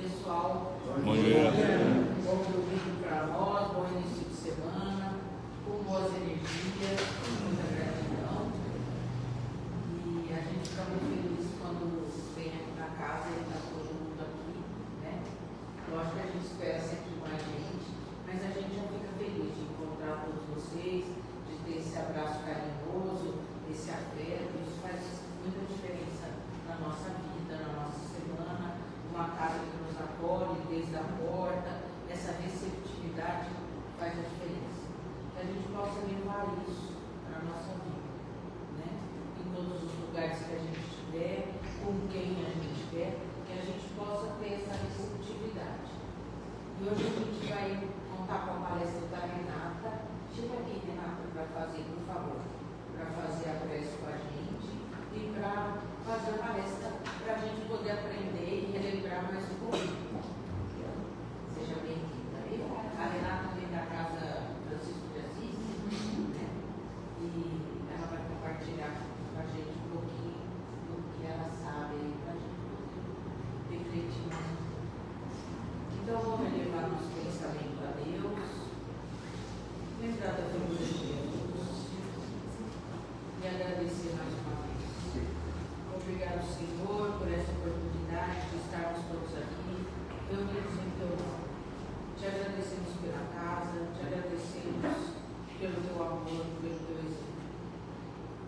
pessoal. Bom dia. Bom domingo para nós, bom início de semana, com boas energias, com muita gratidão. E a gente fica muito feliz quando vem aqui na casa e está todo mundo aqui, né? Lógico que a gente espera sempre mais gente, mas a gente já fica feliz de encontrar todos vocês, de ter esse abraço carinhoso, esse afeto. Isso faz muita diferença na nossa vida, na nossa semana. Uma casa que nos acolhe desde a porta, essa receptividade faz a diferença. Que a gente possa levar isso para a nossa vida, né? Em todos os lugares que a gente estiver, com quem a gente estiver, que a gente possa ter essa receptividade. E hoje a gente vai contar com a palestra da Renata. Chega aqui, Renata, para fazer, por favor, para fazer a prece com a gente e para fazer a palestra, para a gente poder aprender e relembrar mais um pouquinho. Seja bem-vinda. A Renata vem da Casa Francisco de Assis, né? E ela vai compartilhar com a gente um pouquinho do que ela sabe, para a gente poder refletir mais um pouco. Então, vamos levar nosso pensamento a Deus, lembrar da figura de Jesus e agradecer mais uma vez. Obrigado, Senhor, por essa oportunidade de estarmos todos aqui, reunidos em Teu nome. Te agradecemos pela casa, te agradecemos pelo Teu amor, pelo Teu exemplo.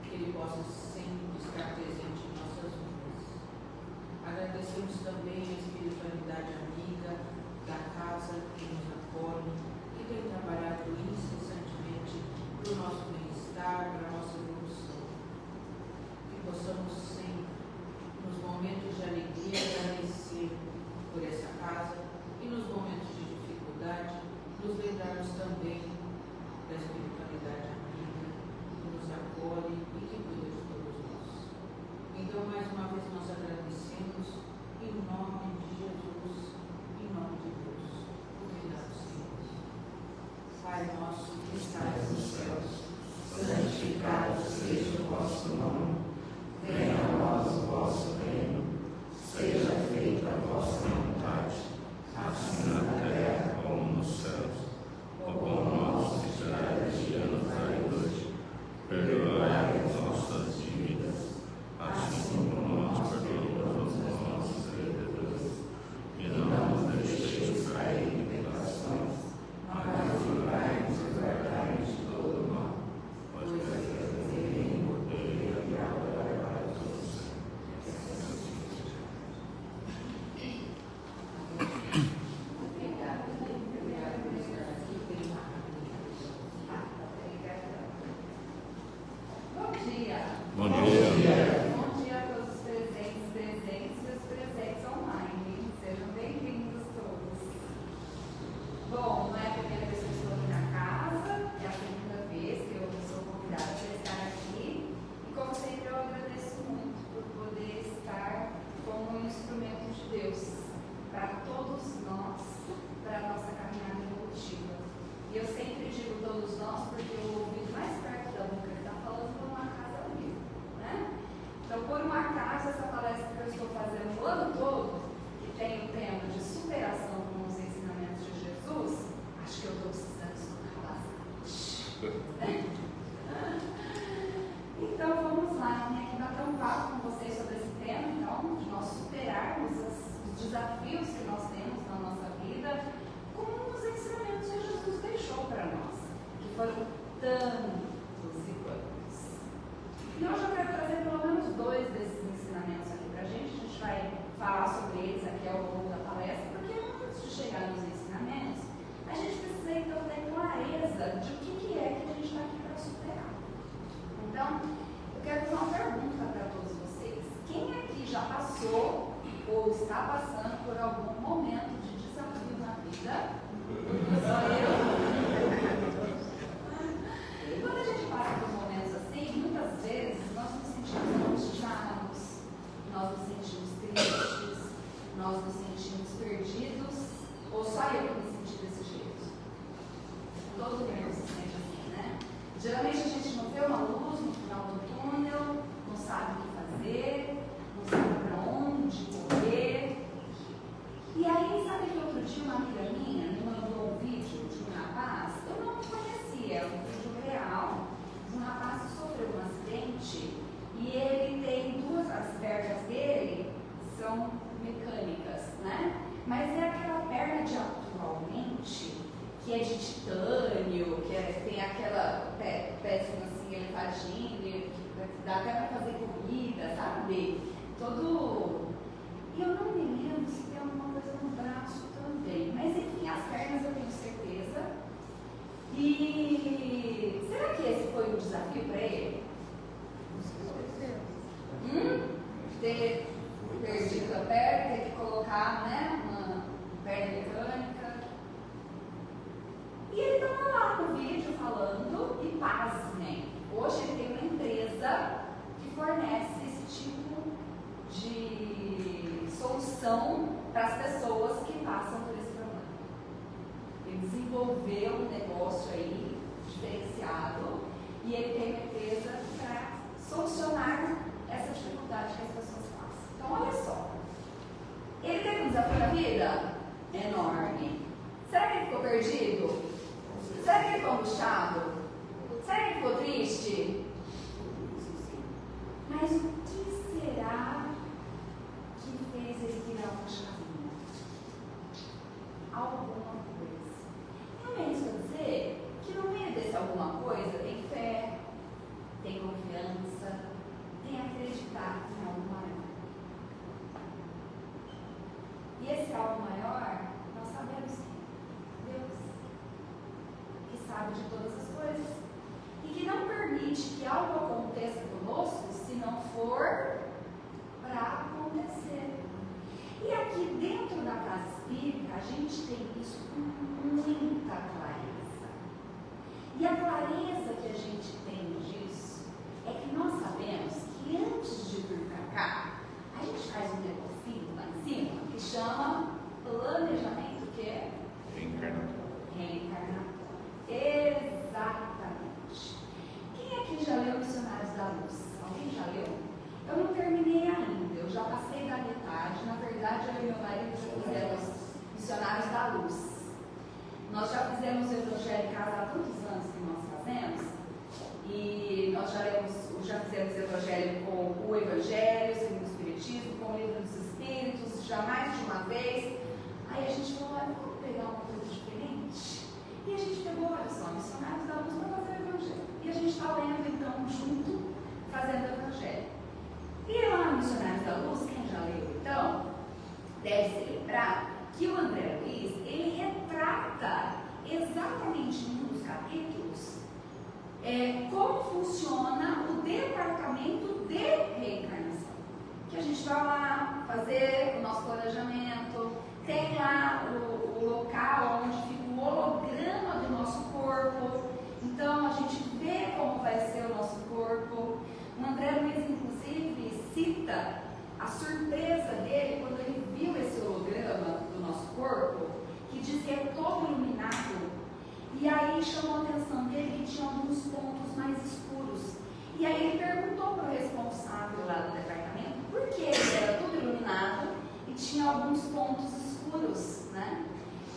Que Ele possa sempre estar presente em nossas vidas. Agradecemos também a espiritualidade amiga da casa que nos acolhe, que tem trabalhado incessantemente para o nosso bem-estar, para a nossa evolução. Que possamos sempre, nos momentos de alegria, agradecer por essa casa e nos momentos de dificuldade, nos lembrarmos também da espiritualidade amiga que nos acolhe e que cuida de todos nós. Então, mais uma vez, nós agradecemos em nome de Jesus, em nome de Deus. Obrigado, Senhor. Pai nosso que estás nos céus, santificado seja o vosso nome. Venha a nós o vosso reino, seja feita a vossa vontade, assim na terra como nos céus. O pão nosso de cada dia nos dai hoje, perdoai as nossas dívidas, assim como nós perdoamos aos nossos devedores, e não nos deixeis cair em tentações, mas livrai-nos e guardai-nos de todo mal, pois é o reino, o poder e a glória. Bom dia. Bom dia a todos os presentes e os presentes online. Sejam bem-vindos todos. Bom, não é a primeira vez que eu estou aqui na casa, é a segunda vez que eu sou convidada para estar aqui. E como sempre eu agradeço muito por poder estar como um instrumento de Deus para todos nós, para a nossa caminhada evolutiva. E eu sempre digo todos nós porque o ouvido mais perto da boca que está falando por uma casa ao vivo, né? Então, por um acaso, essa palestra que eu estou fazendo o ano todo, que tem o tema de superação com os ensinamentos de Jesus, acho que eu estou precisando escutar bastante. Então, vamos lá, vim aqui bater um papo com vocês sobre esse tema, então, de nós superarmos os desafios que nós temos na nossa vida com os ensinamentos que Jesus deixou para nós, que foram tantos e quantos. E hoje eu quero trazer pelo menos 2 desses ensinamentos aqui para a gente vai falar sobre eles aqui ao longo da palestra, porque antes de chegar nos ensinamentos, a gente precisa então ter clareza de o que é que a gente está aqui para superar. Então, eu quero fazer uma pergunta para todos vocês. Quem aqui já passou ou está passando por algum momento de desafio na vida? Só eu? E quando a gente passa por momentos assim, muitas vezes nós nos sentimos angustiados, nós nos sentimos tristes, nós nos sentimos perdidos, ou só eu que me senti desse jeito? Todo mundo se sente assim, né? Geralmente a gente não vê uma luz no final do túnel, não sabe o que fazer, não sabe para onde correr. E aí dá até para fazer comida, sabe? Todo. E eu não me lembro se tem alguma coisa no braço também. Mas enfim, as pernas eu tenho certeza. E será que esse foi um desafio para ele? Ter perdido a perna, ter que colocar, né, uma perna mecânica. E ele estava lá no vídeo falando, e pasmem, hoje ele tem uma empresa que fornece esse tipo de solução para as pessoas que passam por esse problema. Ele desenvolveu um negócio aí diferenciado e ele tem uma empresa para solucionar essa dificuldade que as pessoas passam. Então, olha só. Ele teve um desafio na vida enorme. Será que ele ficou perdido? Será que ele ficou angustiado? Será que ele ficou triste? Mas o que será que fez ele virar uma chavinha? Alguma coisa. Realmente, quer dizer que no meio desse alguma coisa tem fé, tem confiança, tem acreditar em algo maior. E esse algo maior, nós sabemos que é Deus, que sabe de todas as coisas e que não permite que algo aconteça conosco se não for para acontecer. E aqui dentro da casa espírita, a gente tem isso com muita clareza. E a clareza que a gente tem disso é que nós sabemos que antes de vir para cá, a gente faz um negocinho lá em cima que chama planejamento o quê? Reencarnatório. Exatamente. Quem aqui já leu Missionários da Luz? Alguém já leu? Eu não terminei ainda, eu já passei da metade. Na verdade, eu e meu marido já fizemos Missionários da Luz. Nós já fizemos o Evangelho em casa há tantos anos que nós fazemos, e nós já fizemos o Evangelho com o Evangelho, segundo o Espiritismo, com o Livro dos Espíritos, já mais de uma vez. Aí a gente falou, olha, vamos pegar uma coisa diferente. E a gente pegou, olha só, Missionários da Luz para fazer o Evangelho. E a gente está lendo então junto, fazendo o Evangelho. E lá no Missionários da Luz, quem já leu então, deve se lembrar que o André Luiz, ele retrata exatamente em um dos capítulos como funciona o departamento de reencarnação. Que a gente vai lá fazer o nosso planejamento, tem lá o local onde fica o holograma do nosso corpo, então a gente vê como vai ser o nosso corpo. O André Luiz, inclusive, cita a surpresa dele quando ele viu esse holograma do nosso corpo, que dizia todo iluminado, e aí chamou a atenção dele que tinha alguns pontos mais escuros. E aí ele perguntou para o responsável lá do departamento por que ele era todo iluminado e tinha alguns pontos escuros, né?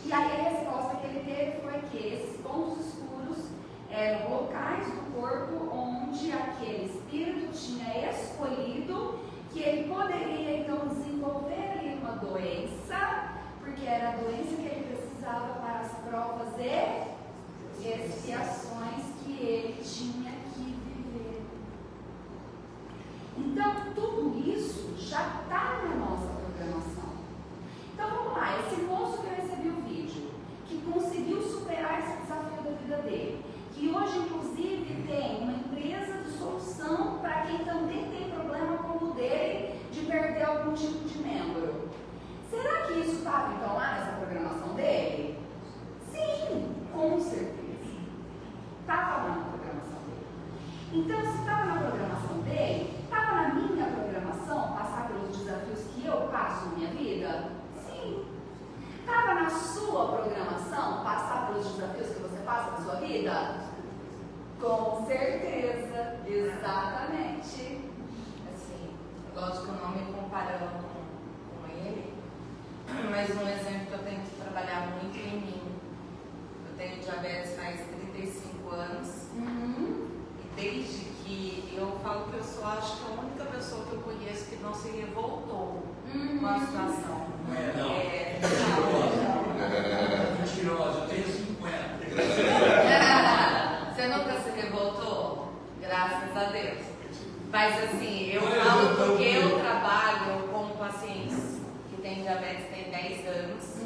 E aí a resposta que ele teve foi que esses pontos escuros eram locais do corpo onde aquele espírito tinha escolhido que ele poderia então desenvolver ali uma doença, porque era a doença que ele precisava para as provas e expiações que ele tinha que viver. Então, tudo isso já está na nossa programação. Então, vamos lá, esse moço que eu recebi o vídeo, que conseguiu superar esse desafio da vida dele, que hoje, inclusive, tem uma empresa de solução para quem também tem problema como o dele, de perder algum tipo de membro. Será que isso estava, então, lá nessa programação dele? Sim, com certeza. Estava lá na programação dele. Então, se estava na programação dele, estava na minha programação passar pelos desafios que eu passo na minha vida? Sim. Estava na sua programação passar pelos desafios que você passa na sua vida? Com certeza, exatamente. Assim, eu gosto que eu não me comparando com ele, mas um exemplo que eu tenho que trabalhar muito em mim. Eu tenho diabetes faz 35 anos, e desde que eu falo que eu sou, acho que a única pessoa que eu conheço que não se revoltou com a situação. Mentirosa, eu tenho 50. Você nunca se revoltou? Graças a Deus. Mas assim, eu falo porque eu trabalho com pacientes que têm diabetes tem 10 anos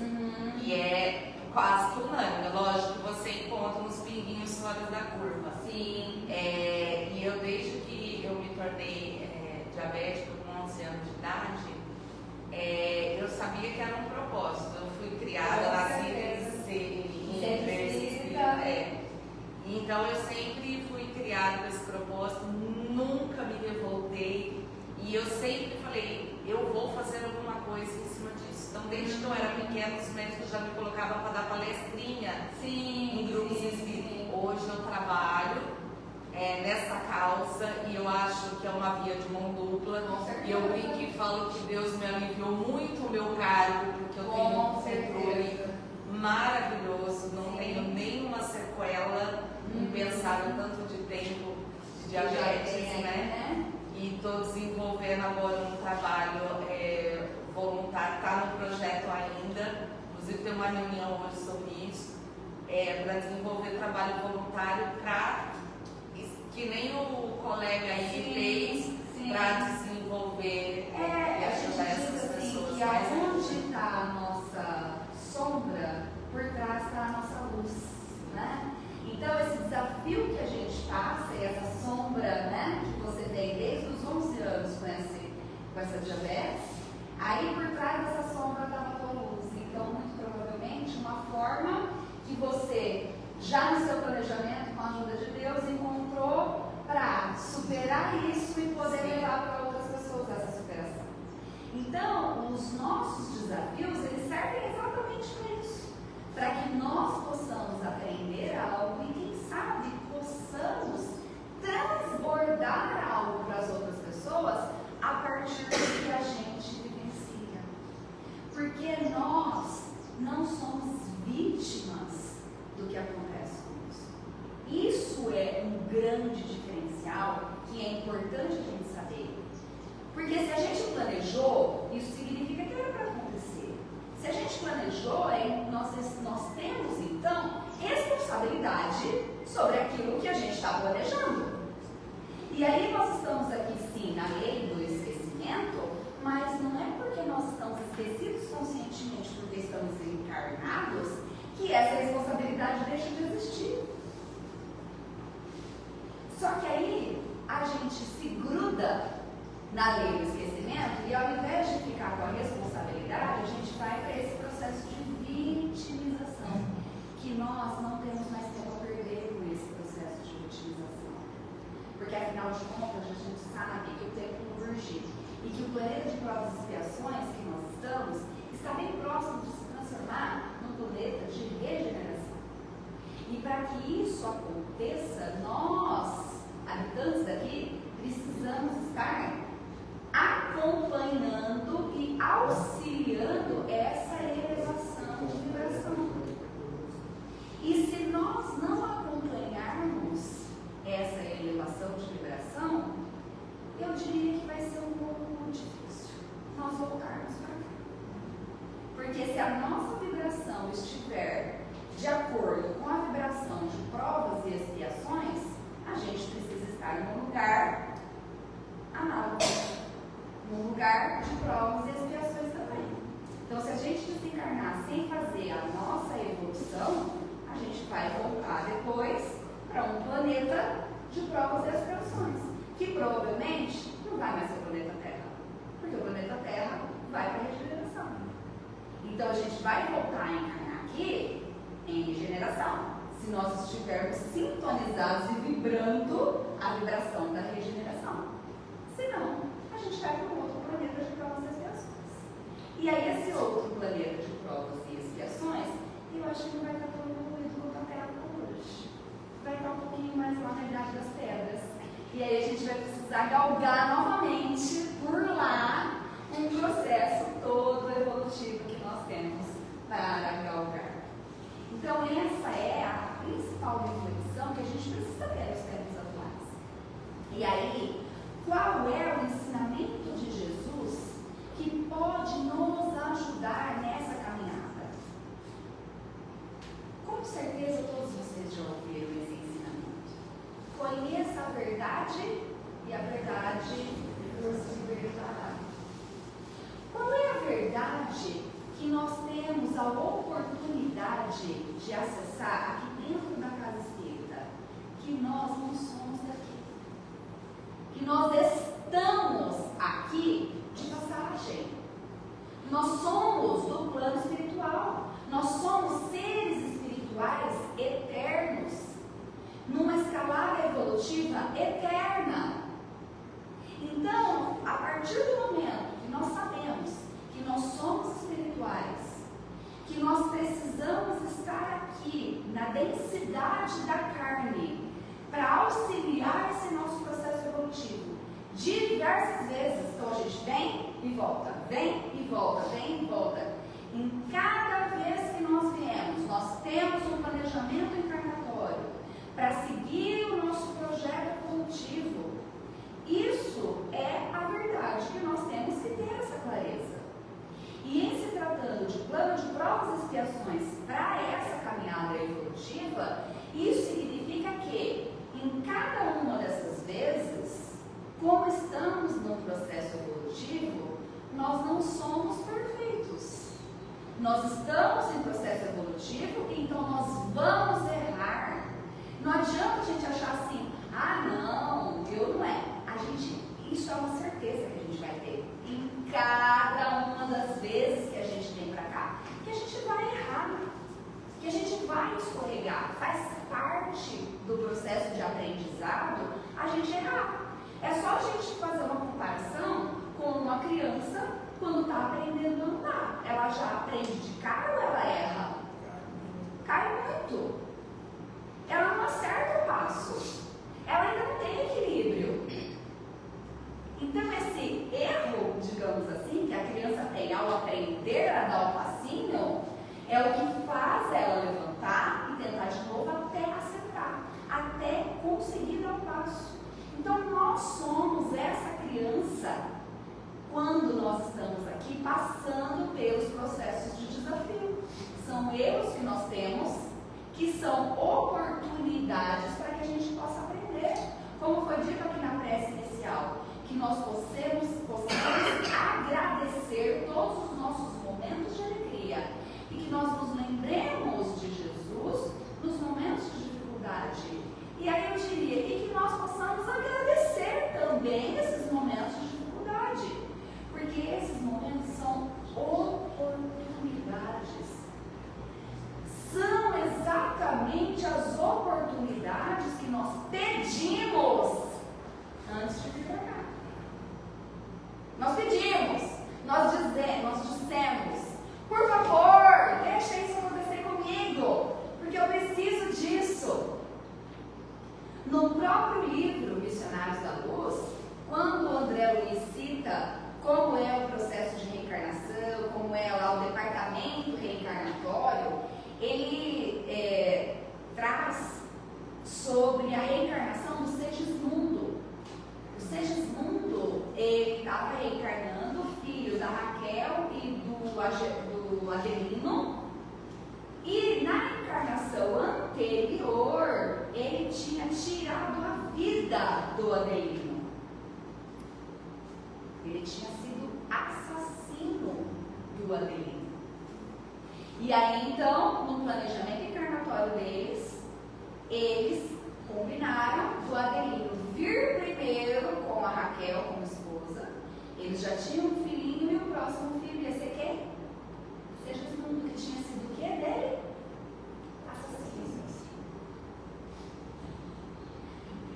e é quase que unânime. Lógico que você encontra uns pinguinhos fora da curva. Sim. E eu, desde que eu me tornei diabética com 11 anos de idade, eu sabia que era um propósito. Eu fui criada, nasci então eu sempre fui criada com esse propósito, nunca me revoltei e eu sempre falei, eu vou fazer alguma coisa em cima disso. Então desde que eu era pequena, os médicos já me colocavam para dar palestrinha em grupos espíritas. Hoje eu trabalho nessa causa e eu acho que é uma via de mão dupla. E eu brinco e falo que Deus me aliviou muito o meu cargo, porque eu tenho um controle maravilhoso, não tenho nenhuma sequela em pensar no tanto de tempo de diabetes, né? E estou desenvolvendo agora um trabalho voluntário, está no projeto ainda, inclusive tem uma reunião hoje sobre isso, para desenvolver trabalho voluntário para, que nem o colega aí fez, para desenvolver e ajudar essas pessoas. Que aonde está a nossa sombra, por trás está a nossa luz, né? Então esse desafio que a gente passa e essa sombra, né, que você tem desde os 11 anos com essa diabetes, aí por trás dessa sombra está a tua luz. Então muito provavelmente uma forma que você já no seu planejamento, com a ajuda de Deus, encontrou para superar isso e poder levar para outras pessoas essa superação. Então, os nossos desafios, eles servem exatamente para isso, para que nós possamos aprender algo e, quem sabe, possamos transbordar algo para as outras pessoas a partir do que a gente vivencia. Porque nós não somos vítimas do que acontece conosco. Isso é um grande diferencial que é importante a gente saber. Porque se a gente planejou, isso significa que era para acontecer. Se a gente planejou, nós temos então responsabilidade sobre aquilo que a gente está planejando. E aí nós estamos aqui sim na lei do esquecimento, mas não é porque nós estamos esquecidos conscientemente porque estamos encarnados que essa responsabilidade deixa de existir. Só que aí a gente se gruda na lei do esquecimento e ao invés de ficar com a responsabilidade, a gente vai para esse processo de vitimização, que nós não temos mais tempo a perder com esse processo de vitimização. Porque afinal de contas a gente sabe que o tempo urge e que o planeta de provas e expiações que nós estamos está bem próximo de se transformar num planeta de regeneração. E para que isso aconteça, nós, habitantes daqui, precisamos estar acompanhando e auxiliando essa elevação de vibração. E se nós não acompanharmos essa elevação de vibração, eu diria que vai ser um pouco difícil nós voltarmos para cá. Porque se a nossa vibração estiver de acordo com a vibração de provas e expiações, a gente precisa estar num lugar análogo, num lugar de provas e expiações também. Então, se a gente desencarnar sem fazer a nossa evolução, a gente vai voltar depois para um planeta de provas e expiações, que provavelmente não vai mais ser o planeta Terra, porque o planeta Terra vai para a regeneração. Então, a gente vai voltar a encarnar aqui em regeneração, se nós estivermos sintonizados e vibrando a vibração da regeneração. Se não, a gente vai para um outro planeta de provas e expiações. E aí esse outro planeta de provas e expiações, eu acho que não vai estar tão evoluído quanto a Terra hoje. Vai estar um pouquinho mais lá na Idade das Pedras. E aí a gente vai precisar galgar novamente por lá um processo todo evolutivo que nós temos para galgar. Então essa é a principal reflexão que a gente precisa ter nos tempos atuais. E aí, qual é o ensinamento de Jesus que pode nos ajudar nessa caminhada? Com certeza todos vocês já ouviram esse ensinamento. Conheça a verdade e a verdade verdade que nós temos a oportunidade de acessar aqui dentro da casa espírita, que nós não somos daqui, que nós estamos aqui de passagem. Nós somos do plano espiritual, nós somos seres espirituais eternos, numa escalada evolutiva eterna. Então, a partir do momento que nós sabemos que nós somos espirituais, que nós precisamos estar aqui na densidade da carne para auxiliar esse nosso processo evolutivo diversas vezes. Então a gente vem e volta, vem e volta, vem e volta. Em cada vez que nós viemos, nós temos um planejamento encarnatório para seguir o nosso projeto evolutivo. Isso é a verdade que nós temos que ter essa clareza. E em se tratando de plano de provas e expiações para essa caminhada evolutiva, isso significa que em cada uma dessas vezes, como estamos no processo evolutivo, nós não somos perfeitos. Nós estamos em processo evolutivo, então nós vamos errar. Não adianta a gente achar assim, não, eu não é. Isso é uma certeza que a gente vai ter em cada uma das vezes que a gente vem para cá, que a gente vai errar, que a gente vai escorregar. Faz parte do processo de aprendizado a gente errar. É só a gente fazer uma comparação com uma criança quando está aprendendo a andar. Ela já aprende de cara ou ela erra? Cai muito. Ela não acerta o passo. Ela ainda não tem equilíbrio. Então esse erro, digamos assim, que a criança tem ao aprender a dar o passinho, é o que faz ela levantar e tentar de novo até acertar, até conseguir dar o passo. Então nós somos essa criança quando nós estamos aqui passando pelos processos de desafio. São erros que nós temos, que são oportunidades para que a gente possa aprender. Como foi dito aqui na prece inicial, que nós possamos agradecer todos os nossos momentos de alegria e que nós nos lembremos de Jesus nos momentos de dificuldade. E aí eu diria, e que nós possamos agradecer também esses momentos de dificuldade, porque esses momentos são oportunidades. São exatamente as oportunidades que nós pedimos antes de vir para cá. Nós pedimos, nós dissemos, por favor, deixa isso acontecer comigo, porque eu preciso disso. No próprio livro Missionários da Luz, quando o André Luiz cita como é o processo de reencarnação, como é lá o departamento reencarnatório, ele traz sobre a reencarnação do Segismundo. O Segismundo, ele estava reencarnando o filho da Raquel e do Adelino, e na encarnação anterior, ele tinha tirado a vida do Adelino. Ele tinha sido assassino do Adelino. E aí, então, no planejamento encarnatório deles, eles combinaram do Adelino vir primeiro com a Raquel como esposa. Eles já tinham um filhinho e o próximo filho ia ser quem? Segismundo, que tinha sido o que dele? Assassino.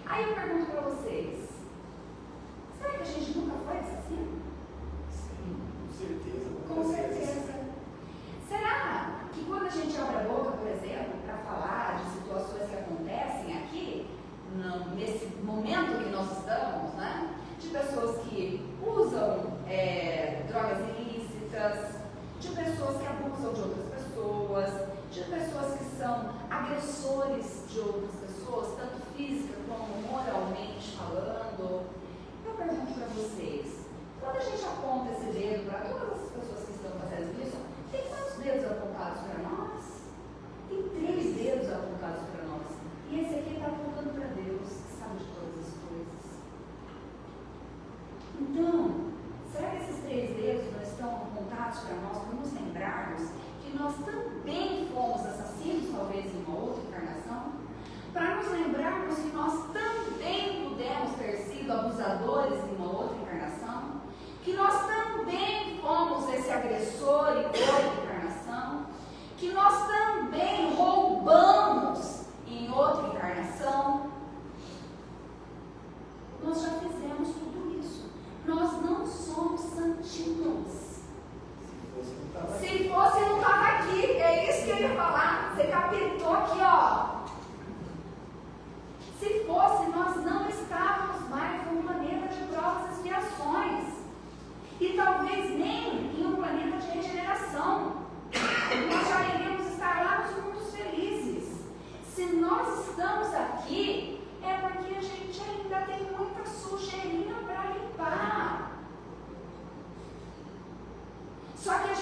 Aí eu pergunto para vocês, será que a gente nunca foi assassino? Sim, com certeza. Com certeza. Será que quando a gente abre a boca, por exemplo, para falar de situações que acontecem aqui, nesse momento que nós estamos, né? De pessoas que usam drogas ilícitas, de pessoas que abusam de outras pessoas, de pessoas que são agressores de outras pessoas, tanto física como moralmente falando. Eu pergunto para vocês, quando a gente aponta esse dedo para todas as pessoas que estão fazendo isso, tem quantos dedos apontados para nós? Tem 3 dedos apontados para nós. E esse aqui está apontando para Deus, que sabe de todas as coisas. Então, será que esses 3 dedos não estão apontados para nós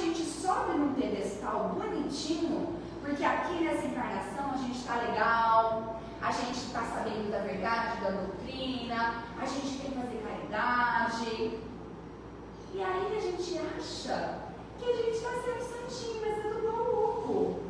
gente sobe num pedestal bonitinho, porque aqui nessa encarnação a gente está legal, a gente está sabendo da verdade, da doutrina, a gente tem que fazer caridade. E aí a gente acha que a gente está sendo santinho, mas é tudo maluco.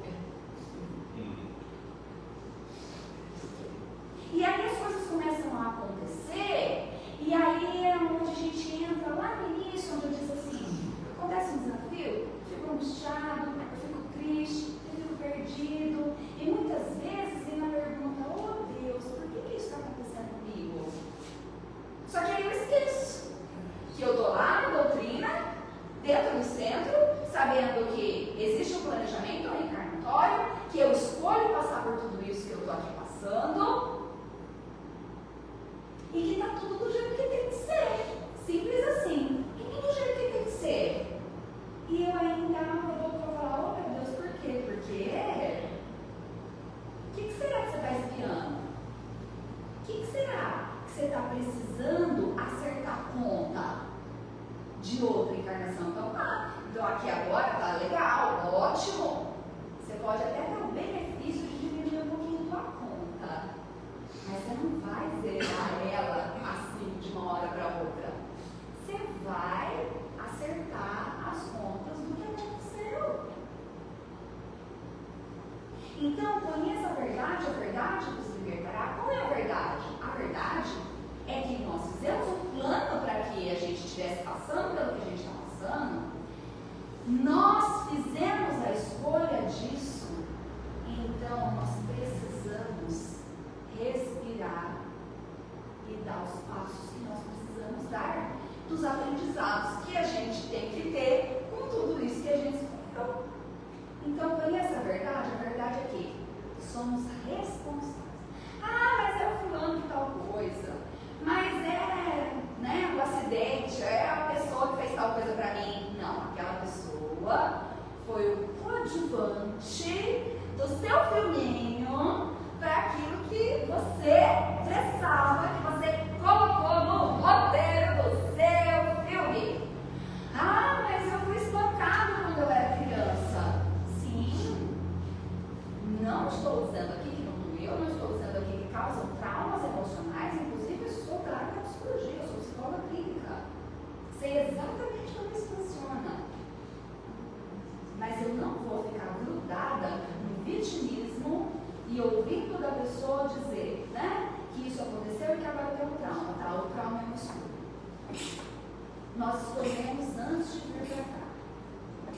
E aí as coisas começam a acontecer, e aí é onde a gente entra lá no início, onde eu disse assim, acontece um desafio, eu fico angustiado, eu fico triste, eu fico perdido, e muitas vezes vem a pergunta, oh Deus, por que isso está acontecendo comigo? Só que aí eu esqueço que eu estou lá na doutrina, dentro do centro, sabendo que existe um planejamento reencarnatório, que eu escolho passar por tudo isso que eu estou aqui passando, e que está tudo do jeito que tem que ser. Simples assim. Tudo do jeito que tem que ser. E eu ainda vou falar, oh meu Deus, por quê? Porque o que será que você está espiando? O que será que você está precisando acertar a conta de outra encarnação? Então aqui agora tá legal, ótimo. Você pode até ter o benefício de diminuir um pouquinho a tua conta, mas você não vai zerar ela assim de uma hora para outra. Você vai acertar as contas do que aconteceu. Então, conheça a verdade vos libertará. Qual é a verdade? A verdade é que nós fizemos um plano para que a gente estivesse passando pelo que a gente está passando. Nós fizemos a escolha disso. Então, nós precisamos respirar e dar os passos que nós precisamos dar dos aprendizados que a gente tem que ter com tudo isso que a gente escutou. Então, conheça a verdade é que somos responsáveis. Ah, mas é o fulano de tal coisa, mas é o acidente, é a pessoa que fez tal coisa para mim. Não, aquela pessoa foi o coadjuvante do seu filminho para aquilo que você precisava, que você colocou no roteiro do seu filme. Ah, mas eu fui espancado quando eu era criança. Sim, não estou dizendo aqui que não doeu, não estou dizendo aqui que causam traumas emocionais, inclusive eu sou da área da psicologia, eu sou psicóloga clínica. Sei exatamente como isso funciona. Mas eu não vou ficar grudada no vitimismo e ouvindo da pessoa dizer, que isso aconteceu e que agora tem um trauma, tá? O trauma é uma escolha. Nós escolhemos antes de vir para cá.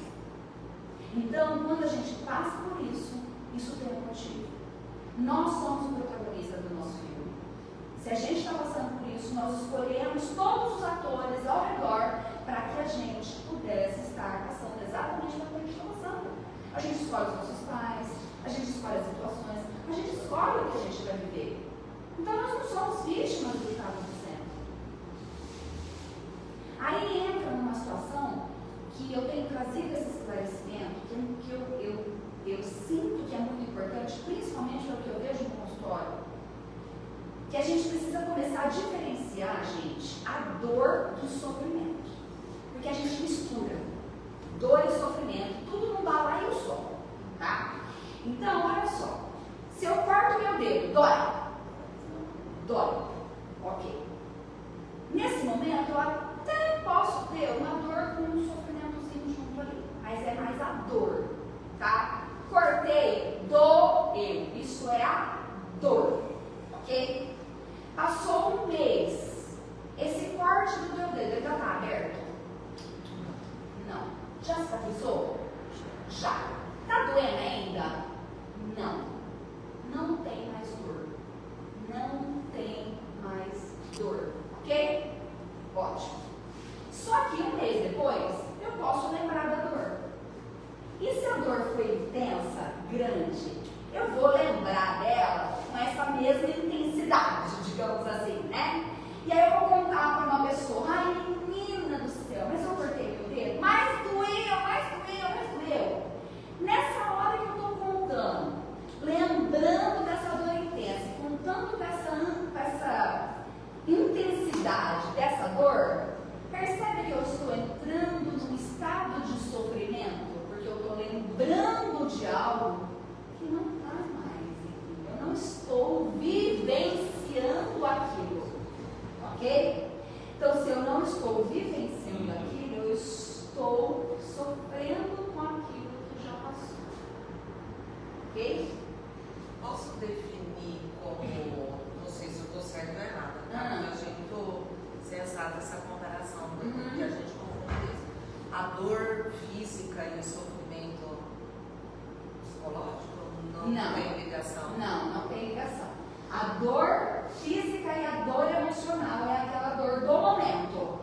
Então, quando a gente passa por isso, isso tem um motivo. Nós somos o protagonista do nosso filme. Se a gente está passando por isso, nós escolhemos todos os atores ao redor para que a gente pudesse estar passando exatamente pelo que a gente está passando. A gente escolhe os nossos pais, a gente escolhe as situações, a gente escolhe o que a gente vai viver. Então nós não somos vítimas do que está acontecendo. Aí entra numa situação que eu tenho trazido esse esclarecimento, que eu sinto que é muito importante, principalmente o que eu vejo no consultório, que a gente precisa começar a diferenciar, gente, a dor do sofrimento. Porque a gente mistura dor e sofrimento, tudo num balaio só, tá? Então, olha só, se eu corto meu dedo, dói? Dói, ok. Nesse momento, eu até posso ter uma dor com um sofrimentozinho junto ali, mas é mais a dor, tá? Cortei, doeu, isso é a dor, ok? Passou um mês, esse corte do meu dedo ainda está aberto? Não. Já cicatrizou? Já. Está doendo ainda? Não. Não tem mais dor. Não tem mais dor, ok? Ótimo. Só que um mês depois, eu posso lembrar da dor. E se a dor foi intensa, grande, eu vou lembrar dela com essa mesma intensidade, digamos assim, E aí eu vou contar para uma pessoa, ai menina do céu, mas eu cortei meu dedo, mais doeu. a dor física e o sofrimento psicológico não tem ligação? Não tem ligação. A dor física e a dor emocional é aquela dor do momento.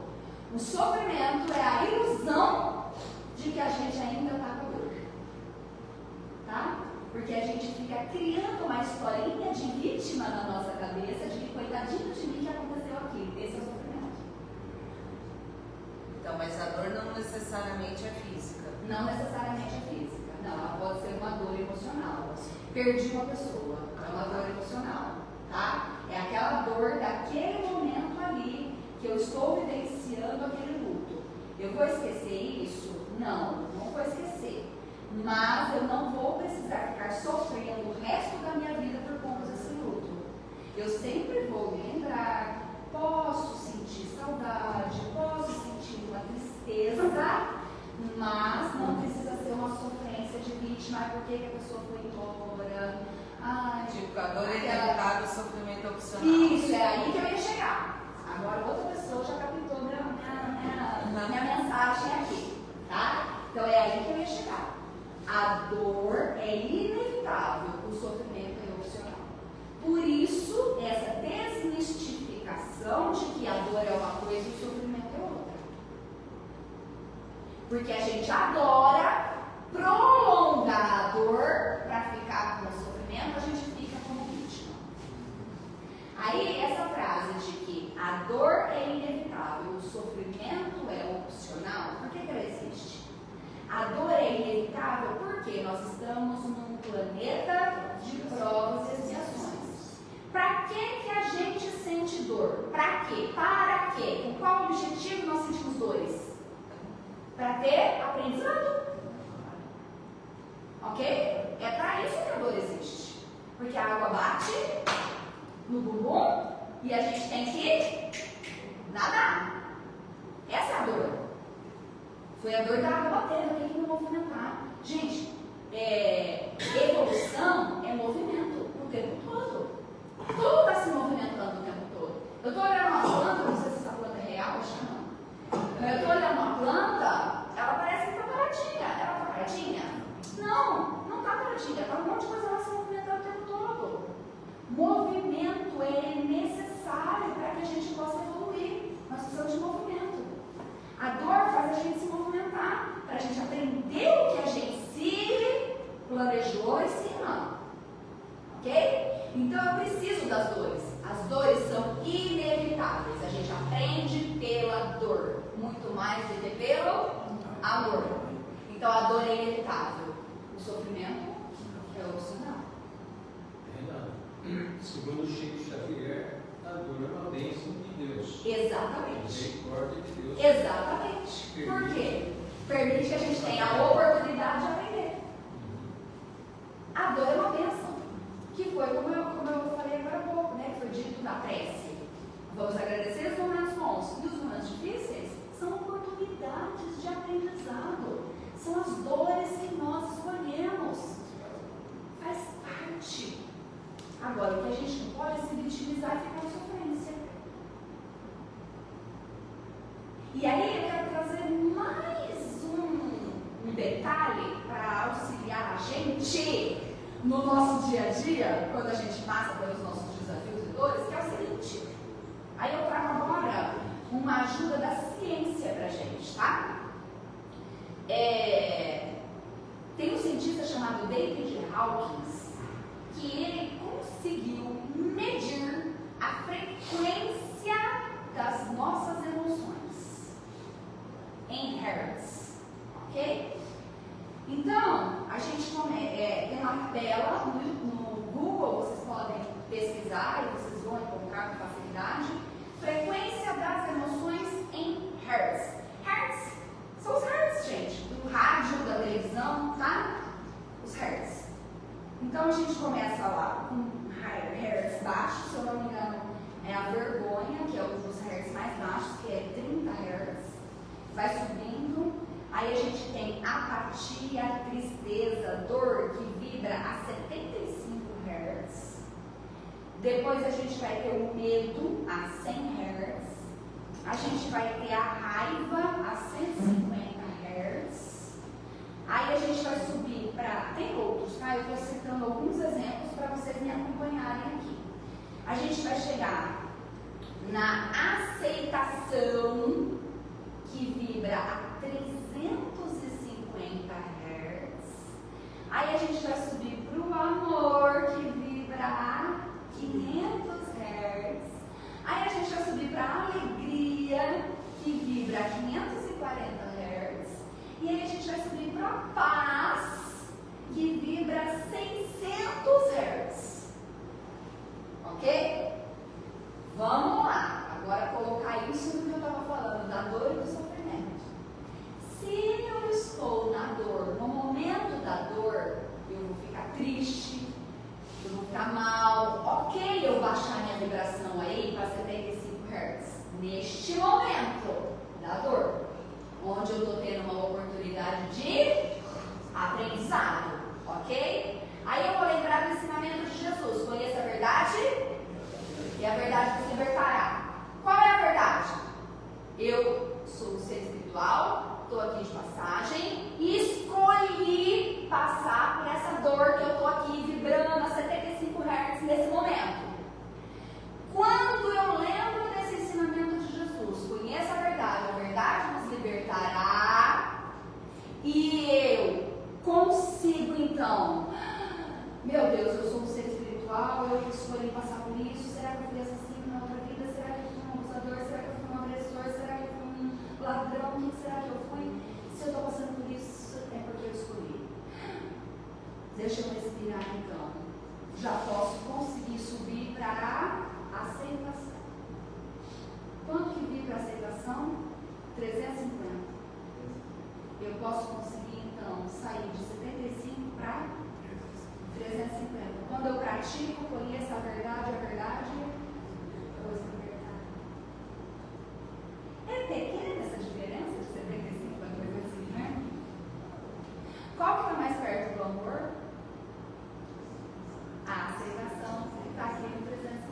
O sofrimento é a ilusão de que a gente ainda está com dor. Tá? Porque a gente fica criando uma historinha de vítima na nossa cabeça, de que coitadinho de mim que aconteceu aqui. Esse é o sofrimento. Então, mas a dor não necessariamente é física. Não necessariamente é física. Não, ela pode ser uma dor emocional. Perdi uma pessoa, é uma dor emocional, tá? É aquela dor daquele momento ali que eu estou vivenciando aquele luto. Eu vou esquecer isso? Não vou esquecer. Mas eu não vou precisar ficar sofrendo o resto da minha vida por conta desse luto. Eu sempre vou lembrar, posso sentir saudade, posso sentir uma tristeza, mas não precisa ser uma sofrência de vítima. Por que a pessoa foi embora? Tipo, a dor é inevitável, o sofrimento é opcional. Isso, é aí que eu ia chegar. Agora outra pessoa já captou minha mensagem aqui, tá? Então é aí que eu ia chegar. A dor é inevitável, o sofrimento é opcional. Por isso, essa desmistificação de que a dor é uma coisa e o sofrimento é outra. Porque a gente adora prolongar a dor para ficar com o sofrimento, a gente fica como vítima. Aí, essa frase de que a dor é inevitável, o sofrimento é opcional, por que ela existe? A dor é inevitável porque nós estamos num planeta de provas e expiações. Para que a gente sente dor? Para quê? Para quê? Com qual objetivo nós sentimos dores? Para ter aprendizado. Ok? É para isso que a dor existe. Porque a água bate no bumbum e a gente tem que nadar. Essa é a dor. Foi a dor da água batendo, eu tenho que me movimentar. Gente, evolução é movimento o tempo todo. Tudo está se movimentando o tempo todo. Eu estou olhando uma planta, não sei se essa planta é real ou não. Eu estou olhando uma planta, ela parece que está paradinha. Ela está paradinha? Não está paradinha. Está um monte de coisa lá se movimentando o tempo todo. Movimento é necessário para que a gente possa evoluir. Nós precisamos de movimento. A dor faz a gente se movimentar, para a gente aprender o que a gente se planejou em cima. Ok? Então eu preciso das dores. As dores são inevitáveis. A gente aprende pela dor, muito mais do que pelo amor. Então a dor é inevitável. O sofrimento é opcional. Segundo Chico Xavier, a dor é uma bênção de Deus. Exatamente. Misericórdia de Deus. Exatamente. Por quê? Permite que a gente tenha a oportunidade de aprender. A dor é uma bênção. Que foi como eu falei agora há pouco, né? Que foi dito na prece. Vamos agradecer os momentos bons. E os momentos difíceis são oportunidades de aprendizado. São as dores que nós escolhemos. Faz parte. Agora, o que a gente não pode é se vitimizar e ficar em sofrência. E aí eu quero trazer mais um detalhe para auxiliar a gente no nosso dia a dia, quando a gente passa pelos nossos desafios e dores, que é o seguinte. Aí eu trago agora uma ajuda da ciência para a gente, tá? Tem um cientista chamado David Hawkins, que ele conseguiu medir a frequência das nossas emoções em hertz, ok? Então, a gente tem uma tabela no Google, vocês podem pesquisar e vocês vão encontrar com facilidade. Frequência das emoções em hertz. Hertz são os hertz, gente, do rádio, da televisão, tá? Os hertz. Então a gente começa lá com hertz baixos, se eu não me engano, é a vergonha, que é um dos hertz mais baixos, que é 30 hertz. Vai subindo. Aí a gente tem apatia, tristeza, dor, que vibra a 75 Hz. Depois a gente vai ter o medo a 100 Hz. A gente vai ter a raiva a 150 a gente vai chegar na aceitação, que vibra a 350 Hz. Aí a gente vai subir para o amor, que vibra a 500 Hz. Aí a gente vai subir para a alegria, que vibra a 540 Hz. E aí a gente vai subir para a paz, que vibra a 600 Hz. Ok? Vamos lá. Agora colocar isso no que eu estava falando, da dor e do sofrimento. Se eu estou na dor, no momento da dor, eu vou ficar triste, eu vou ficar mal. Ok, eu baixar minha vibração aí para 75 Hz. Neste momento da dor, onde eu estou tendo uma oportunidade de aprendizado. Ok? Aí eu vou lembrar do ensinamento de Jesus. Conheça a verdade e a verdade vos libertará. Qual é a verdade? Eu sou um ser espiritual, estou aqui de passagem e escolhi passar por essa dor que eu estou aqui vibrando a 75 Hz nesse momento. Quando eu lembro desse ensinamento de Jesus, conheça a verdade nos libertará, e eu consigo então, meu Deus, eu sou um ser espiritual, eu escolhi passar por isso, será que eu fui assassino na outra vida? Será que eu fui um abusador? Será que eu fui um agressor? Será que eu fui um ladrão? O que será que eu fui? Se eu estou passando por isso, é porque eu escolhi. Deixa eu respirar então. Já posso conseguir subir para a aceitação. Quanto que vibra a aceitação? 350. Eu posso conseguir então sair de 75 para 350. Quando eu pratico, conheço a verdade, pois libertar. É pequena essa diferença de 75 para 350? Qual que está mais perto do amor? A aceitação, que está aqui no 350.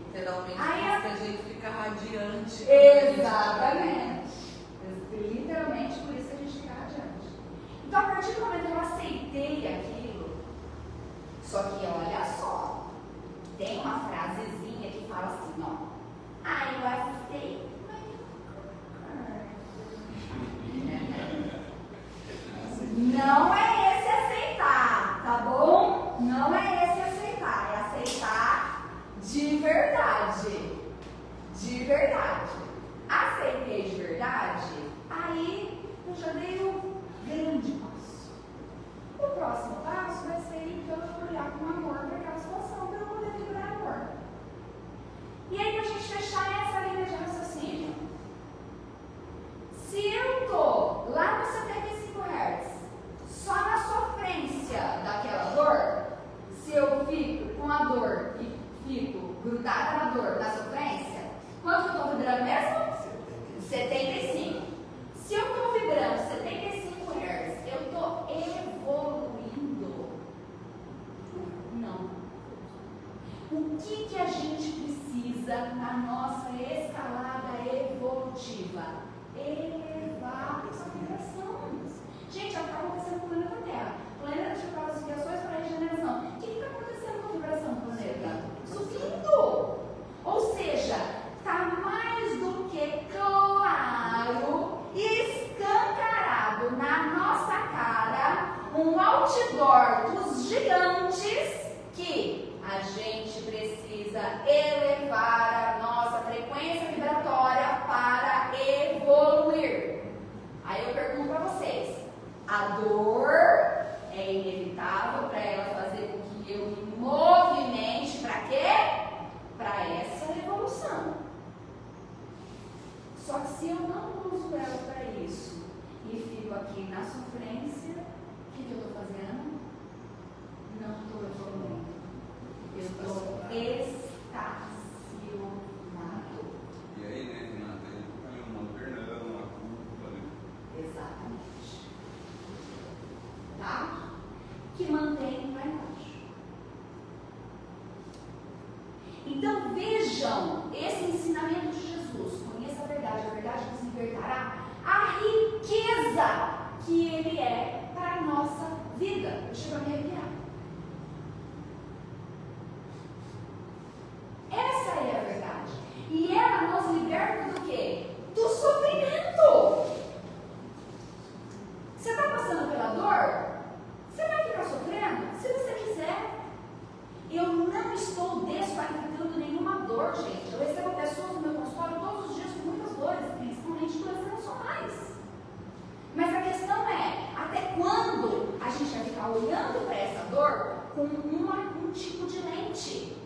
Literalmente, Aí a gente fica radiante. Exatamente. Literalmente, por isso que a gente fica radiante. Então, a partir do momento que eu aceitei aquilo, só que olha só, tem uma frasezinha que fala assim, ó. Ah, eu aceitei. Não é esse aceitar, tá bom? Não é esse aceitar, é aceitar de verdade. De verdade. Aceitei de verdade, aí eu já dei um grande passo. O próximo passo vai ser então eu olhar com amor para aquela situação para eu poder vibrar amor. E aí pra gente fechar essa linha de raciocínio. Se eu estou lá no 75 Hz, só na sofrência daquela dor, se eu fico com a dor e fico grudada na dor, na sofrência, quanto eu estou vibrando mesmo? 75. Se eu estou vibrando 75 Hz, eu estou evoluindo? Não. O que a gente precisa na nossa escalada evolutiva? Elevar a vibração. Gente, é o que está acontecendo com o planeta Terra. O planeta tinha classificações para regeneração. O que está acontecendo com a vibração do planeta? Subindo. Ou seja, está mais do que claro e escancarado na nossa cara um outdoor dos gigantes que a gente precisa elevar a nossa frequência vibratória para evoluir. Aí eu pergunto para vocês, a dor é inevitável para ela fazer com que eu me movimente para quê? Para essa evolução. Só que se eu não uso ela para isso e fico aqui na sofrência, o que eu estou fazendo? Não estou evoluindo. Eu estou estacionado. E aí, né, Renata, a gente fica ali modernando, uma curva, né? Exatamente. Tá? Que mantém lá embaixo. Então vejam esse ensinamento de Jesus. Conheça a verdade vos libertará. A riqueza que ele é para a nossa vida. Eu chego a me arrepiar. um tipo de lente.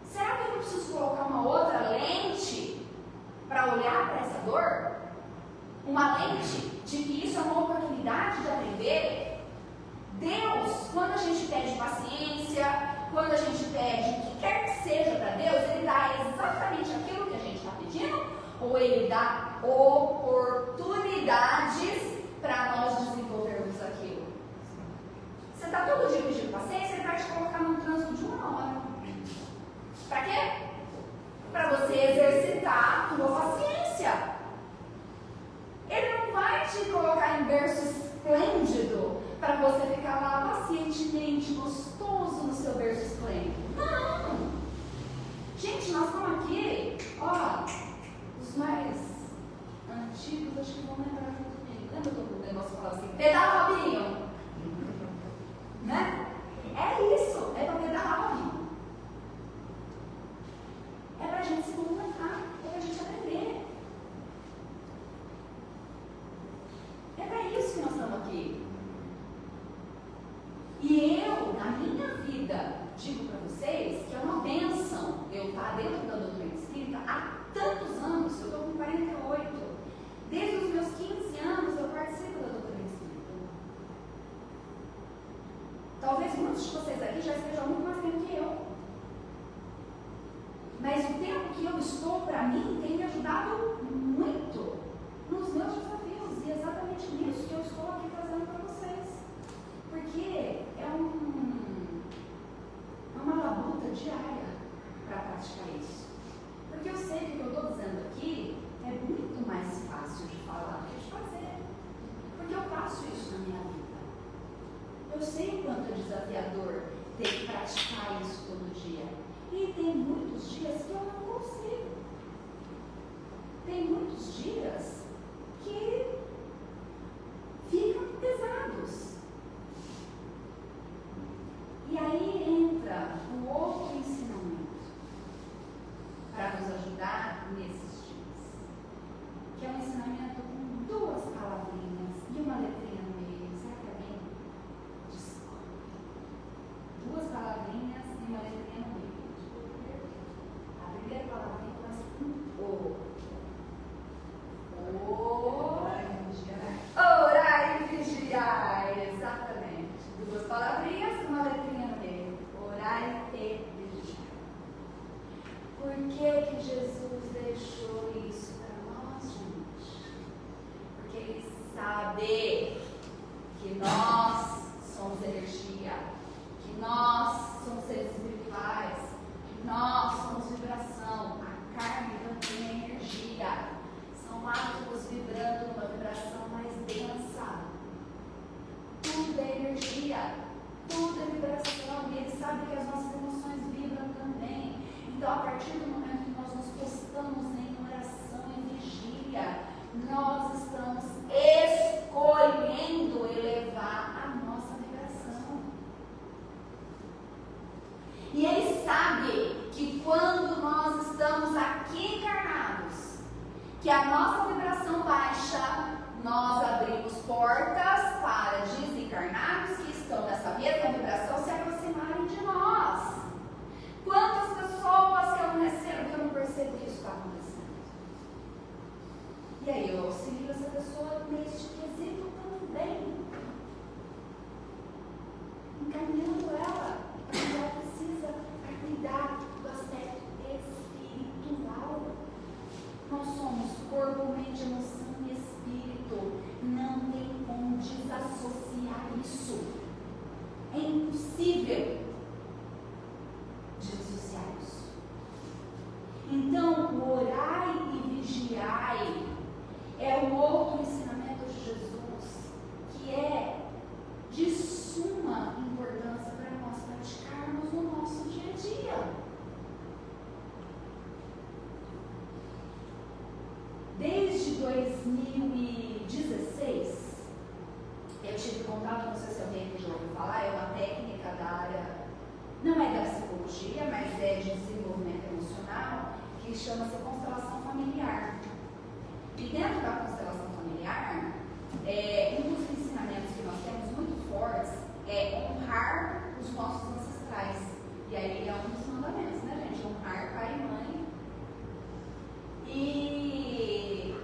Será que eu não preciso colocar uma outra lente para olhar para essa dor? Uma lente de que isso é uma oportunidade de aprender? Deus, quando a gente pede paciência, quando a gente pede o que quer que seja para Deus, Ele dá exatamente aquilo que a gente está pedindo? Ou Ele dá oportunidades para nós desenvolvermos aquilo? Você está todo dia pedindo paciência, Ele vai te colocar num trânsito de 1 hora. Para quê? Para você exercitar a tua paciência. Ele não vai te colocar em berço esplêndido para você ficar lá pacientemente, gostoso no seu berço esplêndido. Não! Gente, nós estamos aqui, ó, os mais antigos, acho que vão lembrar junto comigo. Lembra do negócio que falava assim, pedala Robinho? Né? É isso, é para pedalar Robinho. É para a gente se movimentar, é para a gente aprender. É para isso que nós estamos aqui. E eu, na minha vida, digo para vocês que é uma bênção eu estar dentro da doutrina espírita há tantos anos. Eu estou com 48. Desde os meus 15 anos eu participo da doutrina espírita. Talvez muitos de vocês aqui já estejam muito mais tempo que eu. Mas o tempo que eu estou, para mim, tem me ajudado muito nos meus desafios. E é exatamente nisso que eu estou aqui fazendo para vocês. Porque é uma labuta diária para praticar isso. Porque eu sei que o que eu estou dizendo aqui é muito mais fácil de falar do que de fazer. Porque eu faço isso na minha vida. Eu sei o quanto é desafiador ter que praticar isso todo dia. E tem muitos dias que eu não consigo. Tem muitos dias que ficam pesados. E aí entra um outro ensinamento para nos ajudar nesses dias, que é um ensinamento com 2 palavrinhas e uma letrinha no meio. Será que é bem? Descobre. 2 palavrinhas e uma letrinha no meio. A primeira palavrinha começa com O. Orai e vigiai. Exatamente. 2 palavrinhas e uma letrinha no meio. Orai e vigiai. Por que Jesus deixou isso para nós, gente? Porque Ele sabe que nós somos energia, que nós somos seres espirituais, que nós somos vibração. A carne também é energia. São átomos vibrando numa vibração mais densa. Tudo é energia, tudo é vibração. E Ele sabe que as nossas emoções vibram também. Então, a partir do momento que nós nos postamos em oração e vigília, nós estamos escolhendo elevar a nossa vibração. E Ele sabe que quando nós estamos aqui encarnados, que a nossa vibração baixa, nós abrimos portas para desencarnados que estão nessa mesma vibração se aproximarem de nós. Quantas pessoas que amanheceram que eu não percebi isso está acontecendo? E aí eu auxilio essa pessoa neste quesito também, encaminhando ela para que ela precisa cuidar do aspecto espiritual. Nós somos corpo, mente, emoção e espírito. Não tem como desassociar isso. É impossível desassociar isso. Então, o orai e vigiai é um outro ensinamento de Jesus, que é de suma importância para nós praticarmos no nosso dia a dia. Desde 2016, eu tive contato, não sei se alguém aqui já ouviu falar, é uma técnica da área, não é da psicologia, mas é de desenvolvimento emocional, que chama-se constelação familiar. E dentro da constelação familiar, um dos ensinamentos que nós temos muito fortes é honrar os dos nossos ancestrais. E aí é um dos mandamentos, né, gente? Honrar pai e mãe. E